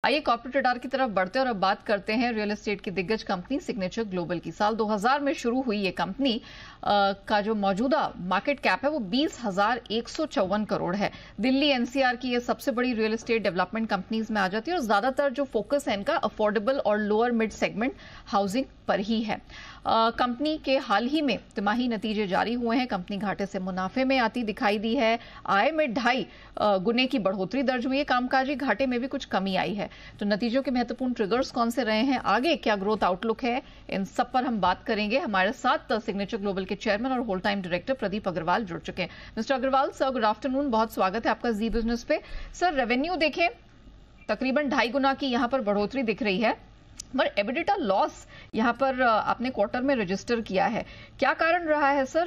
आइए corporate radar की तरफ बढ़ते हैं और अब बात करते हैं रियल एस्टेट की दिग्गज कंपनी सिग्नेचर ग्लोबल की। साल 2000 में शुरू हुई ये कंपनी का जो मौजूदा मार्केट कैप है वो 20,154 करोड़ है। दिल्ली एनसीआर की ये सबसे बड़ी रियल एस्टेट डेवलपमेंट कंपनीज में आ जाती है और ज्यादातर जो फोकस है इनका अफोर्डेबल और लोअर मिड सेगमेंट हाउसिंग पर ही है। कंपनी के हाल ही में तिमाही नतीजे जारी हुए हैं। कंपनी घाटे से मुनाफे में आती दिखाई दी है। आय में 2.5 गुने की बढ़ोतरी दर्ज हुई है। कामकाजी घाटे में भी कुछ कमी आई है। तो नतीजों के महत्वपूर्ण ट्रिगर्स कौन से रहे हैं, आगे क्या ग्रोथ आउटलुक है, इन सब पर हम बात करेंगे। हमारे साथ सिग्नेचर ग्लोबल के चेयरमैन और whole time director Pradeep Agarwal जुड़ चुके हैं। Mister Agarwal sir, good afternoon, बहुत स्वागत है आपका जी बिजनेस पे। सर, रेवेन्यू देखें तकरीबन 2.5 गुना की यहां पर बढ़ोतरी दिख रही है, पर एबिडिटा लॉस यहां पर आपने क्वार्टर में रजिस्टर किया है। क्या कारण रहा है सर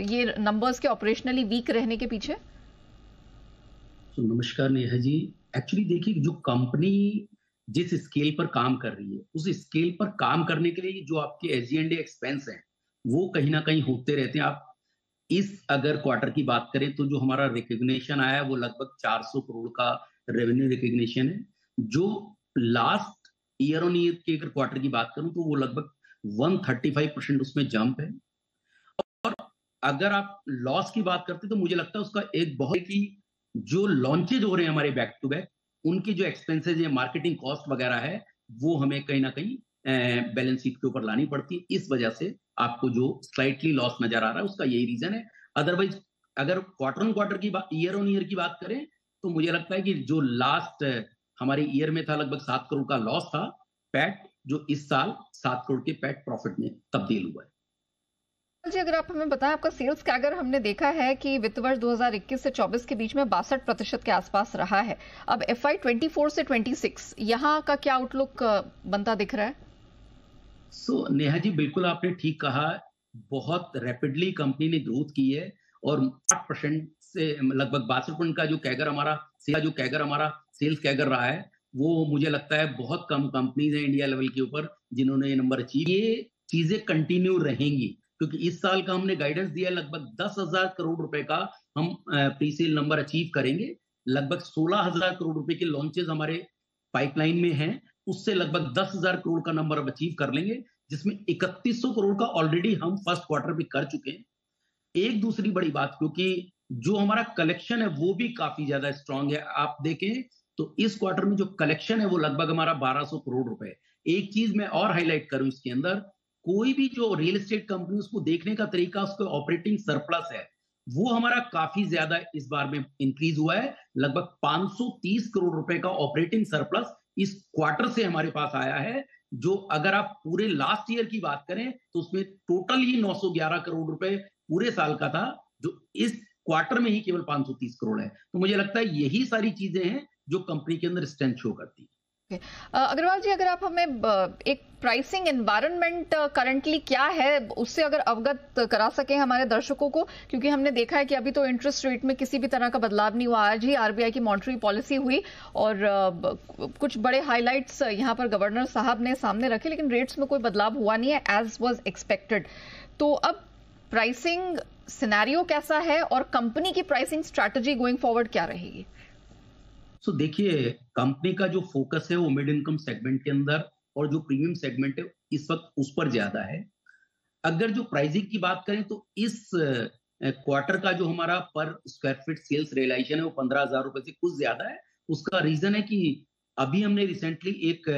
ये नंबर्स के ऑपरेशनली वीक रहने के पीछे? तो नमस्कार नेहा जी। एक्चुअली देखिए, जो कंपनी जिस स्केल पर काम कर रही है उस स्केल पर काम करने के लिए जो आपके एसजी&ए एक्सपेंस हैं वो कहीं ना कहीं होते रहते हैं। आप इस अगर क्वार्टर की बात करें तो जो हमारा रिकग्निशन आया है वो लगभग 400 करोड़ का रेवेन्यू रिकग्निशन है। जो लास्ट ईयर ऑन ईयर के अगर क्वार्टर की बात करूं तो वो लगभग 135% उसमें जंप है। और अगर आप लॉस की बात करते तो मुझे लगता है उसका एक बहुत ही जो लॉन्चेज हो रहे हैं हमारे बैक टू बैक, उनकी जो एक्सपेंसेज है, मार्केटिंग कॉस्ट वगैरह है, वो हमें कहीं ना कहीं बैलेंस शीट के ऊपर लानी पड़ती है। इस वजह से आपको जो स्लाइटली लॉस नजर आ रहा है उसका यही रीजन है। अदरवाइज अगर क्वार्टर ऑन क्वार्टर की बात, ईयर ऑन ईयर की बात करें तो मुझे लगता है कि जो लास्ट हमारे ईयर में था लगभग 7 करोड़ का लॉस था पैट, जो इस साल 7 करोड़ के पैट प्रॉफिट में तब्दील हुआ है। जी, अगर आप हमें बताएं, आपका सेल्स कैगर हमने देखा है कि वित्त वर्ष 2021 से 24 के बीच में 62% के आसपास रहा है। अब FY 24 से 26 यहाँ का क्या आउटलुक बनता दिख रहा है? नेहा जी, बिल्कुल आपने ठीक कहा। बहुत रैपिडली कंपनी ने ग्रोथ की है और 8% से लगभग 62% का जो कैगर हमारा सेल्स कैगर रहा है, वो मुझे लगता है बहुत कम कंपनीज हैं इंडिया लेवल के ऊपर जिन्होंने ये नंबर अचीव। ये चीजें कंटिन्यू रहेंगी क्योंकि इस साल का हमने गाइडेंस दिया है लगभग 10,000 करोड़ रुपए का हम प्री सेल नंबर अचीव करेंगे। लगभग 16,000 करोड़ रुपए के लॉन्चेस हमारे पाइपलाइन में हैं, उससे लगभग 10,000 करोड़ का नंबर अब अचीव कर लेंगे, जिसमें 3100 करोड़ का ऑलरेडी हम फर्स्ट क्वार्टर में कर चुके हैं। एक दूसरी बड़ी बात, क्योंकि जो हमारा कलेक्शन है वो भी काफी ज्यादा स्ट्रांग है। आप देखें तो इस क्वार्टर में जो कलेक्शन है वो लगभग हमारा 1200 करोड़ रुपए। एक चीज मैं और हाईलाइट करूं इसके अंदर, कोई भी जो रियल एस्टेट कंपनी उसको देखने का तरीका, उसको ऑपरेटिंग सरप्लस है, वो हमारा काफी ज्यादा इस बार में इंक्रीज हुआ है। लगभग 530 करोड़ रुपए का ऑपरेटिंग सरप्लस इस क्वार्टर से हमारे पास आया है, जो अगर आप पूरे लास्ट ईयर की बात करें तो उसमें टोटल ही 911 करोड़ रुपए पूरे साल का था, जो इस क्वार्टर में ही केवल 530 करोड़ है। तो मुझे लगता है यही सारी चीजें हैं जो कंपनी के अंदर स्ट्रेंथ शो करती है। अग्रवाल जी, अगर आप हमें एक प्राइसिंग एनवायरनमेंट करंटली क्या है उससे अगर अवगत करा सके हमारे दर्शकों को, क्योंकि हमने देखा है कि अभी तो इंटरेस्ट रेट में किसी भी तरह का बदलाव नहीं हुआ। आज ही आरबीआई की मॉनेटरी पॉलिसी हुई और कुछ बड़े हाइलाइट्स यहां पर गवर्नर साहब ने सामने रखे, लेकिन रेट्स में कोई बदलाव हुआ नहीं है एज वाज एक्सपेक्टेड। तो अब प्राइसिंग सिनेरियो कैसा है और कंपनी की प्राइसिंग स्ट्रैटेजी गोइंग फॉरवर्ड क्या रहेगी? देखिए, कंपनी का जो फोकस है वो मिड इनकम सेगमेंट के अंदर और जो प्रीमियम सेगमेंट है इस वक्त उस पर ज्यादा है। अगर जो प्राइसिंग की बात करें तो इस क्वार्टर का जो हमारा पर स्क्वायर फीट सेल्स रियलाइजेशन है वो 15,000 रुपए से कुछ ज्यादा है। उसका रीजन है कि अभी हमने रिसेंटली एक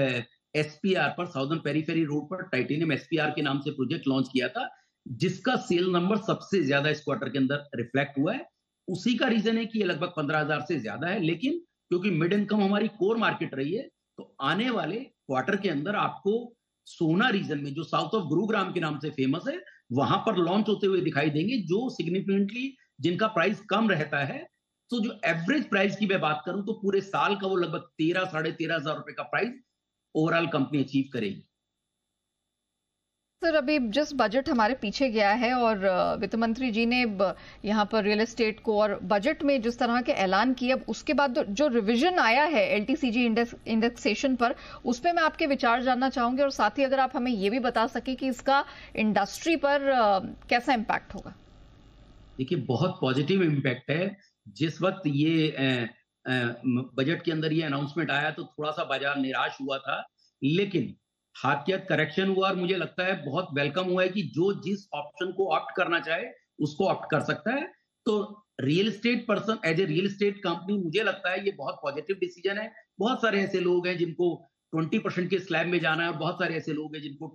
एसपीआर पर, साउदर्न पेरीफेरी रोड पर टाइटेनियम एसपीआर के नाम से प्रोजेक्ट लॉन्च किया था, जिसका सेल नंबर सबसे ज्यादा इस क्वार्टर के अंदर रिफ्लेक्ट हुआ है। उसी का रीजन है कि ये लगभग 15,000 से ज्यादा है, लेकिन क्योंकि मिड इनकम हमारी कोर मार्केट रही है तो आने वाले क्वार्टर के अंदर आपको सोना रीजन में, जो साउथ ऑफ गुरुग्राम के नाम से फेमस है, वहां पर लॉन्च होते हुए दिखाई देंगे, जो सिग्निफिकेंटली जिनका प्राइस कम रहता है। तो जो एवरेज प्राइस की मैं बात करूं तो पूरे साल का वो लगभग 13,500 रुपए का प्राइस ओवरऑल कंपनी अचीव करेगी। सर, अभी जिस बजट हमारे पीछे गया है और वित्त मंत्री जी ने यहाँ पर रियल एस्टेट को और बजट में जिस तरह के ऐलान किए, अब उसके बाद जो रिवीजन आया है एलटीसीजी इंडेक्सेशन पर, उस पर मैं आपके विचार जानना चाहूंगी और साथ ही अगर आप हमें ये भी बता सके कि इसका इंडस्ट्री पर कैसा इम्पैक्ट होगा। देखिए, बहुत पॉजिटिव इम्पैक्ट है। जिस वक्त ये बजट के अंदर ये अनाउंसमेंट आया तो थोड़ा-सा बाजार निराश हुआ था। लेकिन हाकियत करेक्शन हुआ और मुझे लगता है बहुत वेलकम हुआ है कि जो जिस ऑप्शन को ऑप्ट करना चाहे, उसको ऑप्ट कर सकता है। तो real estate person as a real estate company मुझे लगता है ये बहुत पॉजिटिव डिसीजन है। बहुत सारे ऐसे लोग हैं जिनको 20% के स्लैब में जाना है और बहुत सारे ऐसे लोग हैं जिनको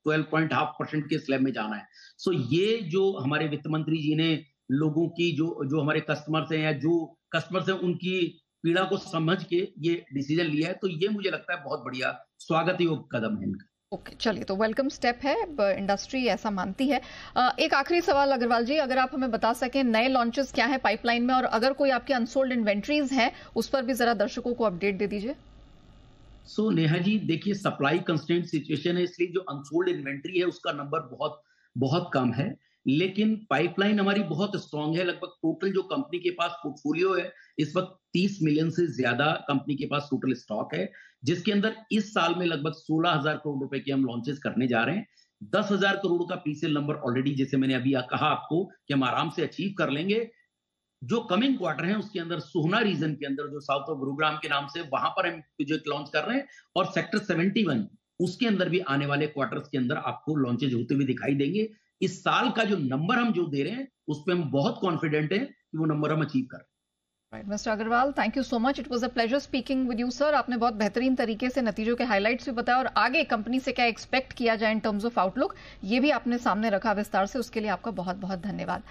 12.5% के स्लैब में जाना है। सो ये जो हमारे वित्त मंत्री जी ने लोगों की जो जो हमारे कस्टमर्स हैं या जो कस्टमर्स हैं उनकी पीड़ा को समझ के ये डिसीजन लिया है, तो ये मुझे लगता है बहुत बढ़िया स्वागत योग कदम है इनका। ओके, चलिए, तो वेलकम स्टेप है, इंडस्ट्री ऐसा मानती है। एक आखिरी सवाल अग्रवाल जी, अगर आप हमें बता सकें नए लॉन्चेस क्या है पाइपलाइन में, और अगर कोई आपके अनसोल्ड इन्वेंट्रीज हैं उस पर भी जरा दर्शकों को अपडेट दे दीजिए। सो नेहा जी देखिए सप्लाई कंस्ट्रेंट सिचुएशन है, इसलिए जो अनसोल्ड इन्वेंट्री है उसका नंबर बहुत बहुत कम है, लेकिन पाइपलाइन हमारी बहुत स्ट्रांग है। लगभग टोटल जो कंपनी के पास पोर्टफोलियो है इस वक्त 30 मिलियन से ज्यादा कंपनी के पास टोटल स्टॉक है, जिसके अंदर इस साल में लगभग 16,000 करोड़ रुपए के हम लॉन्चेस करने जा रहे हैं। 10,000 करोड़ का प्रीसेल नंबर ऑलरेडी, जैसे मैंने अभी कहा आपको, कि हम आराम से अचीव कर लेंगे। जो कमिंग क्वार्टर है उसके अंदर सोहना रीजन के अंदर जो साउथ ऑफ गुरुग्राम के नाम से वहां पर हम प्रोजेक्ट लॉन्च कर रहे हैं, और सेक्टर 71 उसके अंदर भी आने वाले क्वार्टर्स के अंदर आपको लॉन्चेज होते हुए दिखाई देंगे। इस साल का जो नंबर हम जो दे रहे हैं उस पर हम बहुत कॉन्फिडेंट हैं कि वो नंबर हम अचीव कर रहे हैं। Right, mister Agarwal, thank you so much, it was a pleasure speaking with you sir. आपने बहुत बेहतरीन तरीके से नतीजों के हाइलाइट्स भी बताया और आगे कंपनी से क्या एक्सपेक्ट किया जाए इन टर्म्स ऑफ आउटलुक, ये भी आपने सामने रखा विस्तार से, उसके लिए आपका बहुत बहुत धन्यवाद।